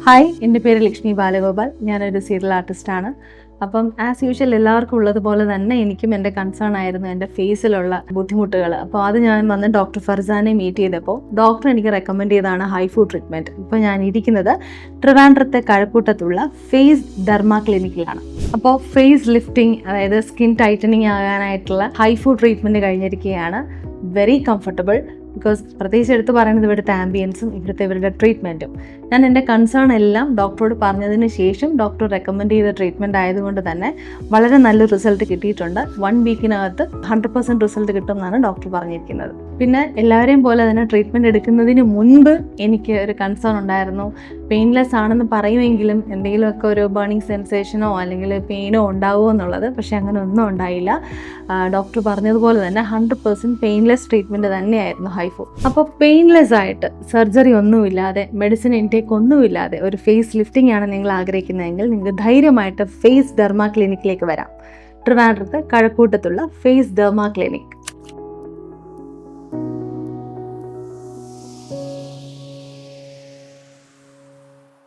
Hi, എൻ്റെ പേര് ലക്ഷ്മി ബാലഗോപാൽ. ഞാനൊരു സീരിയൽ ആർട്ടിസ്റ്റാണ്. അപ്പം ആസ് യൂഷ്വൽ എല്ലാവർക്കും ഉള്ളതുപോലെ തന്നെ എനിക്കും എൻ്റെ കൺസേൺ ആയിരുന്നു എൻ്റെ ഫേസിലുള്ള ബുദ്ധിമുട്ടുകൾ. അപ്പോൾ അത് ഞാൻ വന്ന് ഡോക്ടർ ഫർസാനെ മീറ്റ് ചെയ്തപ്പോൾ ഡോക്ടർ എനിക്ക് റെക്കമെൻഡ് ചെയ്തതാണ് ഹൈഫു ട്രീറ്റ്മെൻറ്റ്. ഇപ്പോൾ ഞാൻ ഇരിക്കുന്നത് ട്രിവാൻഡ്രത്തെ കഴക്കൂട്ടത്തുള്ള ഫേസ് ഡെർമ ക്ലിനിക്കിലാണ്. അപ്പോൾ ഫേസ് ലിഫ്റ്റിംഗ്, അതായത് സ്കിൻ ടൈറ്റനിങ് ആകാനായിട്ടുള്ള ഹൈഫു ട്രീറ്റ്മെൻറ്റ് കഴിഞ്ഞിരിക്കുകയാണ്. Very comfortable. ബിക്കോസ് പ്രത്യേകിച്ച് എടുത്ത് പറയുന്നത് ഇവിടുത്തെ ആംബിയൻസും ഇവരുടെ ട്രീറ്റ്മെൻറ്റും. ഞാൻ എൻ്റെ കൺസേൺ എല്ലാം ഡോക്ടറോട് പറഞ്ഞതിന് ശേഷം ഡോക്ടർ റെക്കമെൻഡ് ചെയ്ത ട്രീറ്റ്മെൻറ്റ് ആയതുകൊണ്ട് തന്നെ വളരെ നല്ല റിസൾട്ട് കിട്ടിയിട്ടുണ്ട്. 1 വീക്കിനകത്ത് 100% റിസൾട്ട് കിട്ടും എന്നാണ് ഡോക്ടർ പറഞ്ഞിരിക്കുന്നത്. പിന്നെ എല്ലാവരെയും പോലെ തന്നെ ട്രീറ്റ്മെൻറ്റ് എടുക്കുന്നതിന് മുൻപ് എനിക്ക് ഒരു കൺസേൺ ഉണ്ടായിരുന്നു. പെയിൻലെസ് ആണെന്ന് പറയുമെങ്കിലും എന്തെങ്കിലുമൊക്കെ ഒരു ബേണിംഗ് സെൻസേഷനോ അല്ലെങ്കിൽ പെയിനോ ഉണ്ടാവുമോ എന്നുള്ളത്. പക്ഷേ അങ്ങനെ ഒന്നും ഉണ്ടായില്ല. ഡോക്ടർ പറഞ്ഞതുപോലെ തന്നെ 100% പെയിൻലെസ് ട്രീറ്റ്മെൻറ്റ് തന്നെയായിരുന്നു ഹൈഫു. അപ്പോൾ പെയിൻലെസ് ആയിട്ട് സർജറി ഒന്നുമില്ലാതെ, മെഡിസിൻ ഇൻടേക്ക് ഒന്നുമില്ലാതെ ഒരു ഫേസ് ലിഫ്റ്റിംഗ് ആണ് നിങ്ങൾ ആഗ്രഹിക്കുന്നതെങ്കിൽ നിങ്ങൾക്ക് ധൈര്യമായിട്ട് ഫേസ് ഡെർമ ക്ലിനിക്കിലേക്ക് വരാം. ട്രിവാൻഡ്രത്ത് കഴക്കൂട്ടത്തുള്ള ഫേസ് ഡെർമ ക്ലിനിക്.